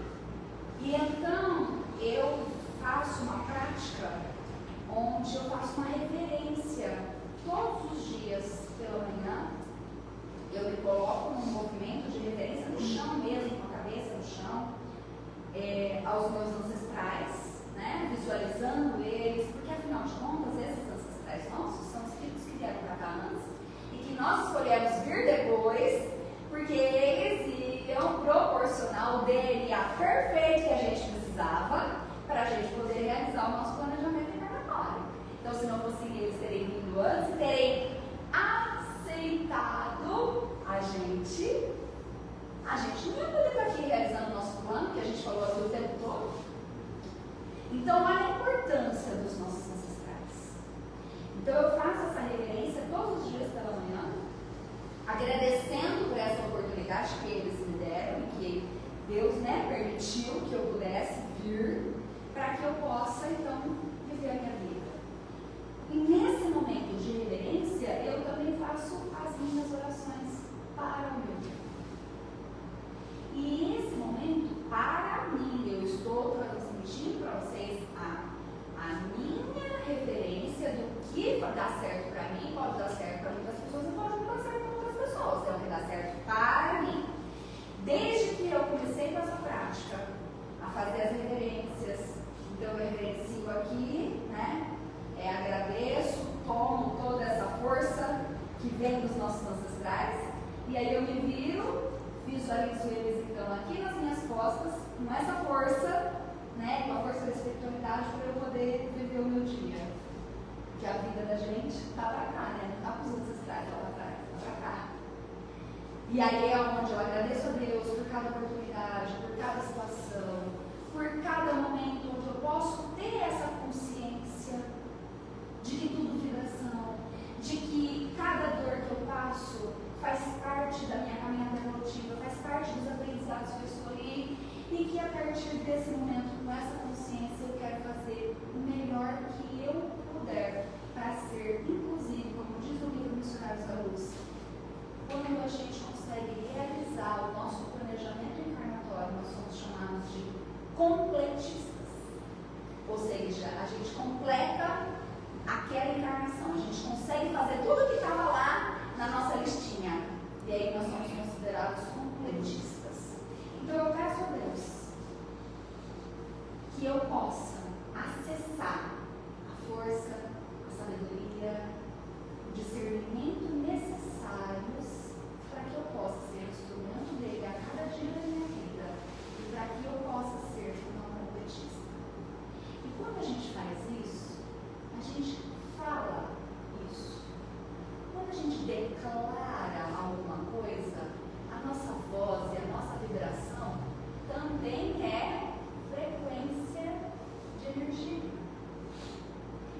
então eu faço uma prática onde eu faço uma reverência todos os dias pela manhã. Eu me coloco num movimento de reverência no chão mesmo, com a cabeça no chão, aos meus ancestrais, né? Visualizando eles, porque afinal de contas esses ancestrais nossos são espíritos que vieram para cá antes e que nós escolhemos vir depois, porque eles iam proporcionar o DNA perfeito que a gente precisava para a gente poder realizar o nosso planejamento encarnatório. Então, se não fossem eles terem vindo antes, terem aceitado a gente não ia poder estar aqui realizando o nosso plano, que a gente falou aqui o tempo todo. Então, olha a importância dos nossos ancestrais. Então, eu faço essa reverência todos os dias pela manhã, agradecendo por essa oportunidade que eles me deram e que Deus, né, permitiu que eu pudesse vir para que eu possa, então, viver a minha vida. E nesse momento de reverência, eu também faço as minhas orações para o meu Deus. E esse momento, para mim, eu estou transmitindo para vocês a minha referência do que dá certo para mim, pode dar certo para muitas pessoas e pode não dar certo para outras pessoas. É o que dá certo para mim. Desde que eu comecei com essa prática, a fazer as reverências, então eu reverencio aqui, né? Agradeço, tomo toda essa força que vem dos nossos ancestrais, e aí eu me viro, visualizo eles então aqui nas minhas costas, com essa força, né? Com a força da espiritualidade para eu poder viver o meu dia. Porque a vida da gente está para cá, né? Não está para os ancestrais lá atrás, está para cá. E aí é onde eu agradeço a Deus por cada oportunidade, por cada situação, por cada momento onde eu posso ter essa consciência de que tudo vibração, de que cada dor que eu passo faz parte da minha caminhada evolutiva, faz parte dos aprendizados que eu escolhi, e que a partir desse momento, com essa consciência, eu quero fazer o melhor que eu puder para ser, inclusive, como diz o livro Missionários da Luz, quando a gente consegue realizar o nosso planejamento encarnatório, nós somos chamados de completistas. Ou seja, a gente completa aquela encarnação, a gente consegue fazer tudo que estava lá na nossa listinha. E aí nós somos considerados completistas. Então eu peço a Deus que eu possa acessar a força, a sabedoria, o discernimento necessários para que eu possa ser instrumento dele a cada dia da minha vida e para que eu possa ser uma completista. E quando a gente faz isso, a gente fala isso. Quando a gente declara alguma coisa, a nossa voz e a nossa vibração também é frequência de energia.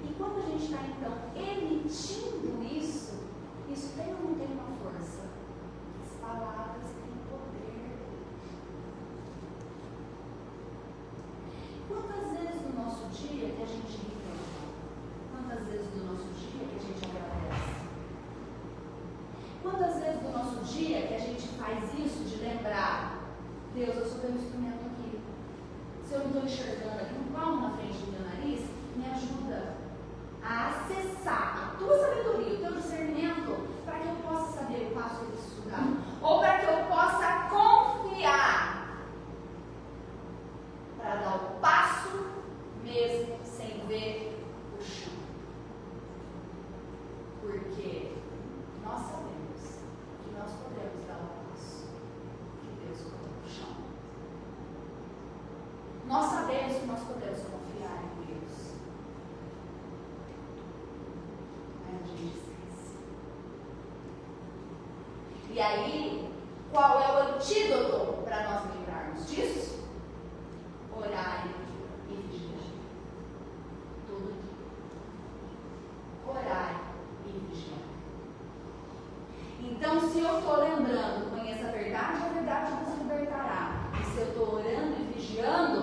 E quando a gente está, então, emitindo isso, isso tem ou não tem uma força? As palavras têm poder. Quantas vezes no nosso dia que a gente reclama? Quantas vezes do nosso dia que a gente agradece? Quantas vezes do nosso dia que a gente faz isso de lembrar, Deus, eu sou teu instrumento aqui. Se eu não estou enxergando aqui um palmo na frente do meu nariz, me ajuda a acessar a tua sabedoria, o teu discernimento, para que eu possa saber o passo que eu preciso dar. Ou para que eu possa confiar para dar o passo mesmo sem ver o chão. Porque nós sabemos que nós podemos dar o passo que Deus colocou no chão. Nós sabemos que nós podemos confiar em Deus. Aí a gente esquece. E aí, qual é o antídoto para nós livrarmos disso? Orar e vigiar. Todo dia. Orar e vigiar. Então, se eu estou lembrando, conheça a verdade nos libertará. E se eu estou orando e vigiando,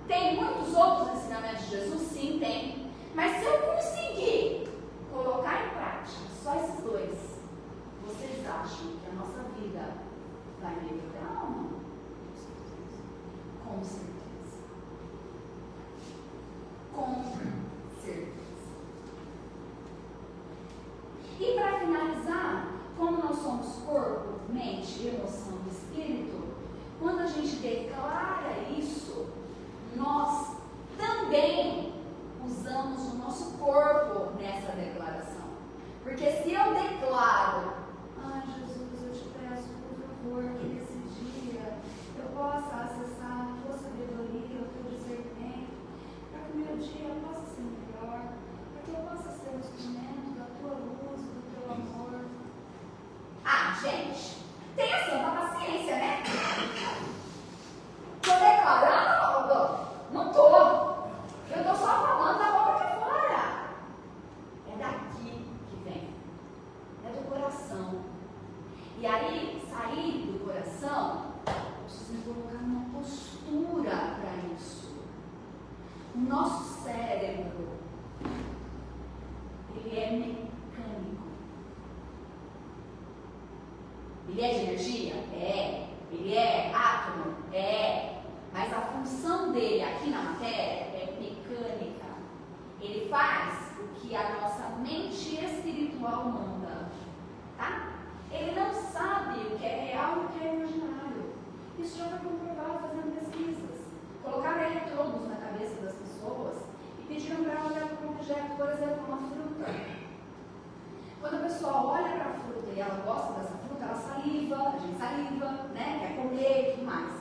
tem muitos outros ensinamentos de Jesus? Sim, tem. Mas se eu conseguir colocar O nosso cérebro, ele é mecânico. Ele é de energia? É. Ele é átomo? É. Mas a função dele aqui na matéria é mecânica. Ele faz o que a nossa mente espiritual manda. Tá? Ele não sabe o que é real e o que é imaginário. Isso já foi comprovado fazendo pesquisas. Colocaram eletrodos na cabeça das pessoas e pediram para olhar para um objeto, por exemplo, uma fruta. Quando a pessoa olha para a fruta e ela gosta dessa fruta, ela saliva, a gente saliva, né, quer comer e tudo mais.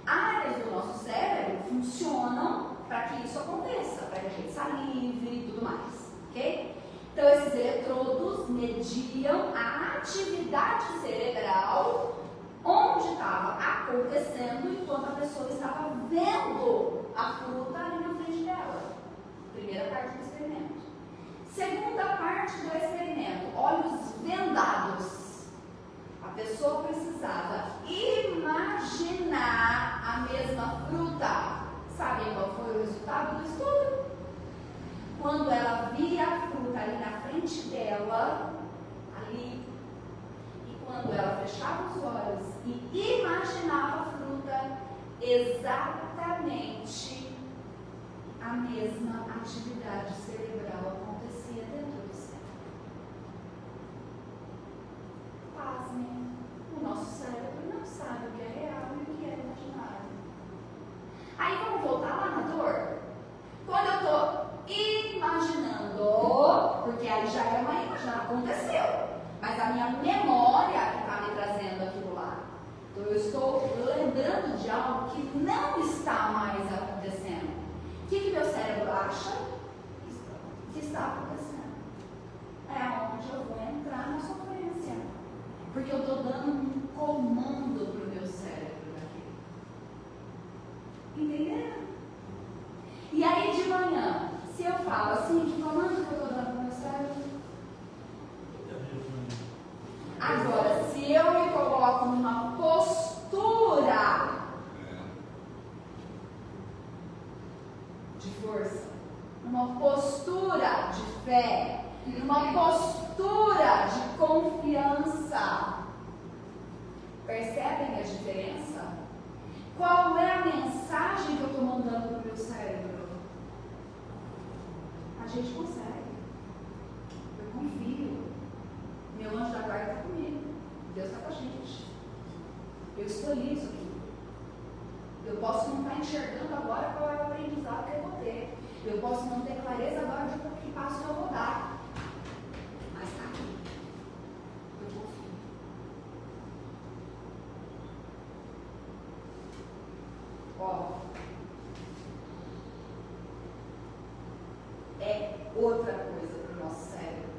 Áreas do nosso cérebro funcionam para que isso aconteça, para que a gente salive e tudo mais, ok? Então, esses eletrodos mediam a atividade cerebral onde estava acontecendo enquanto a pessoa estava vendo a fruta ali na frente dela. Primeira parte do experimento. Segunda parte do experimento, olhos vendados. A pessoa precisava imaginar a mesma fruta. Sabem qual foi o resultado do estudo? Quando ela via a fruta ali na frente dela, ali, e quando ela fechava os olhos e imaginava a fruta, exatamente a mesma atividade cerebral acontecia dentro do cérebro. Pasmem, o nosso cérebro não sabe o que é real e o que é imaginário. Aí vamos voltar lá na dor? Quando eu estou imaginando, porque aí já é uma imagem, já aconteceu, mas a minha memória que está me trazendo aquilo lá. Então eu estou lembrando de algo que não está mais acontecendo. O que meu cérebro acha que está acontecendo? É onde eu vou entrar na sofrência, porque eu estou dando um comando para o meu cérebro daquilo. Entenderam? E aí de manhã, se eu falo assim, que comando que eu estou dando para o meu cérebro? Agora, se eu me coloco numa postura de força, numa postura de fé, numa postura de confiança, percebem a diferença? Qual é a mensagem que eu estou mandando para o meu cérebro? A gente consegue. Eu confio. Meu anjo da guarda está comigo. Deus está com a gente. Eu escolhi isso aqui. Eu posso não estar enxergando agora qual é o aprendizado que eu vou ter. Eu posso não ter clareza agora de que passo que eu vou dar. Mas está aqui. Eu confio. Ó. É outra coisa para o nosso cérebro.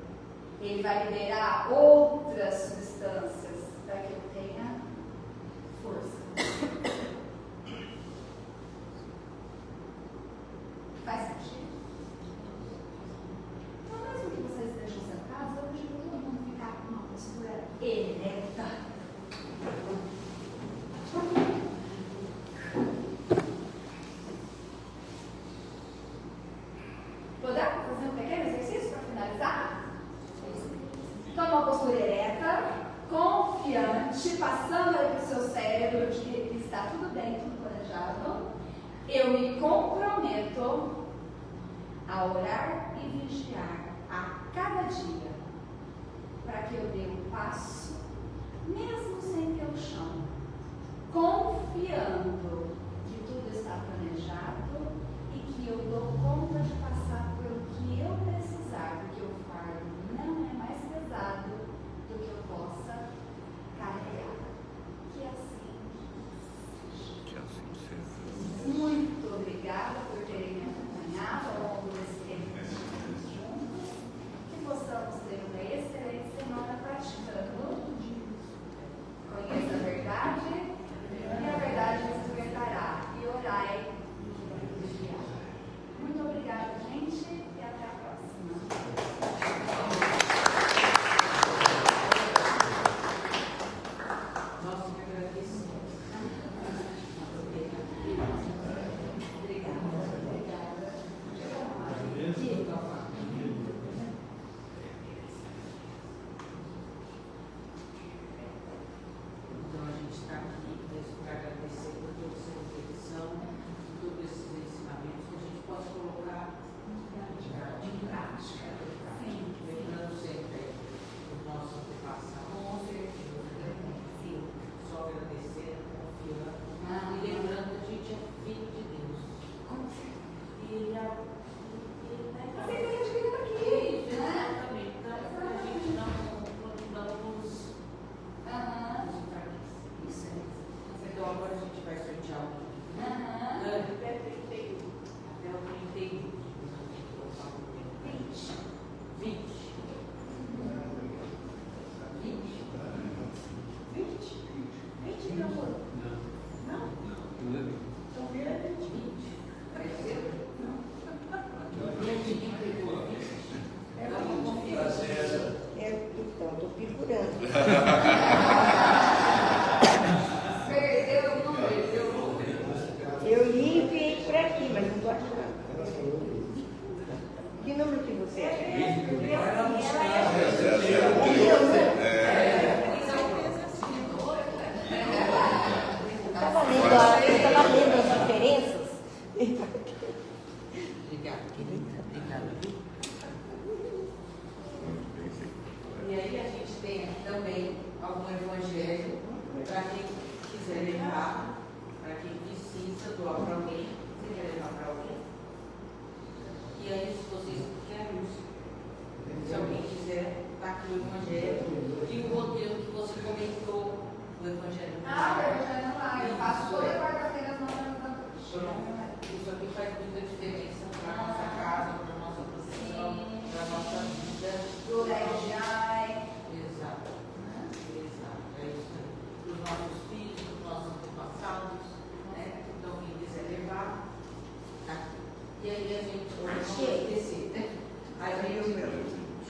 Ele vai liberar outras substâncias para que eu tenha força. Faz sentido? Então, mesmo que vocês estejam sentados, eu pedi para todo mundo ficar com uma postura ereta. Podemos fazer um pequeno exercício para finalizar? Toma uma postura ereta, confiante, passando aí para o seu cérebro de que está tudo bem, tudo planejado. Eu me comprometo a orar e vigiar a cada dia para que eu dê um passo, mesmo sem ter o chão, confiando que tudo está planejado e que eu dou conta de passar pelo que eu precisar, porque o fardo não é mais pesado do que eu possa carregar. Que assim seja. Muito obrigada por terem me acompanhado ao longo desse tempo que estamos juntos. Que possamos ter uma excelente semana praticando. Conheça a verdade e a verdade nos libertará. Que número que você é? Vai lá buscar. Estava lendo as diferenças? Obrigada, querida. Obrigada. E aí a gente tem aqui também algum evangelho para quem quiser levar, para quem precisa doar para alguém. Você quer levar para alguém? E aí, se vocês querem, se alguém quiser, está aqui o evangelho e o roteiro que você comentou, o evangelho. Ah, eu já não vai. Eu faço toda quarta-feira às 9 horas da noite. Isso aqui faz muita diferença para a nossa casa, para a nossa profissão, para a nossa vida. Do Jai. Exato. Exato. É isso aí. Para os nossos filhos, para os nossos antepassados, né? Então, quem quiser levar, tá aqui. E aí a gente,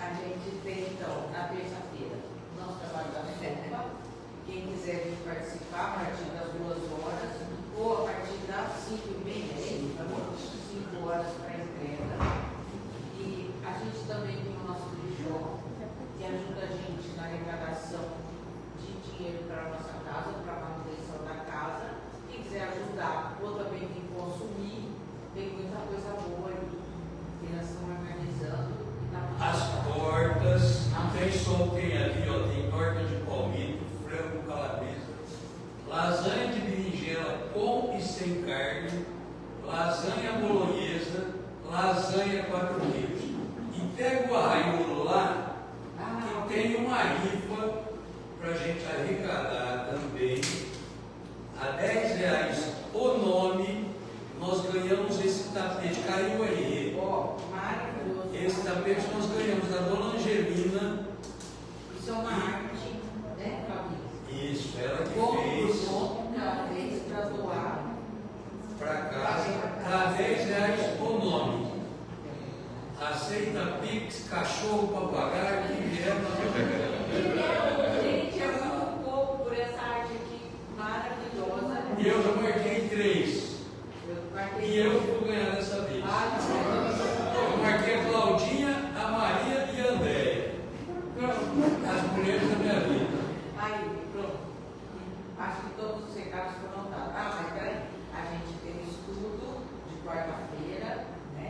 a gente tem então, na terça-feira, nosso trabalho da sopa. Quem quiser vir participar a partir das 2 horas ou a partir das 5h30, tá bom? 5 horas para a entrega. E a gente também tem o nosso João, que ajuda a gente na arrecadação de dinheiro para a nossa casa, para a manutenção da casa. Quem quiser ajudar ou também vir consumir, tem muita coisa boa ali. Elas estão organizando. As tortas, não tem só o que tem ali, ó, tem torta de palmito, frango calabresa, lasanha de berinjela com e sem carne, lasanha bolonhesa, lasanha 4 queijos. E pega o arraiolo lá, que tem uma rifa para a gente arrecadar também, a R$10 o nome. Nós ganhamos esse tapete, caiu aí. Ó, maravilhoso. Esse tapete nós ganhamos da Dona Angelina. Isso é uma arte, né, família? Isso, ela que Como fez ela fez para doar. para casa, dá R$10 o nome. Aceita Pix, cachorro, papagaio, que vier na Gente, é muito pouco por essa arte aqui maravilhosa. E eu já marquei 3. Eu marquei. E eu vou ganhar dessa vez. Ah, não. Eu marquei a Claudinha, a Maria e a Andréia. As mulheres da minha vida. Aí, pronto. Acho que todos os recados foram dados. Ah, mas peraí. A gente tem um estudo de quarta-feira, né?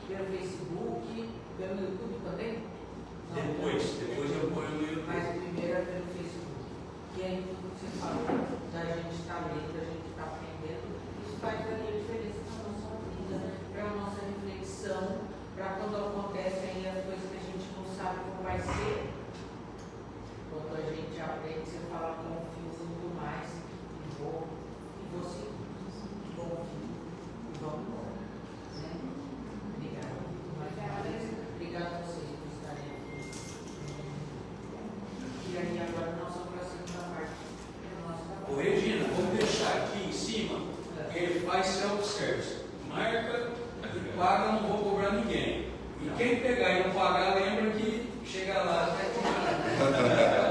Pelo Facebook, pelo YouTube também? Não. Depois eu ponho no YouTube. Mas primeiro é pelo Facebook. E aí tudo que você falou, da gente estar lendo, da gente estar aprendendo, isso faz grande diferença na nossa vida, para a nossa reflexão, para quando acontecem as coisas que a gente não sabe como vai ser. Quando a gente aprende, você fala, confio muito mais, e vou seguir. Confio e vamos embora. Né? Obrigada. Obrigada a vocês por estarem aqui. E aí agora nós vamos para a segunda parte do nosso trabalho. Ô Regina, vamos deixar aqui em cima, ele faz self-service. Marca e paga, não vou cobrar ninguém. E quem pegar e não pagar, lembra que chega lá, vai cobrar.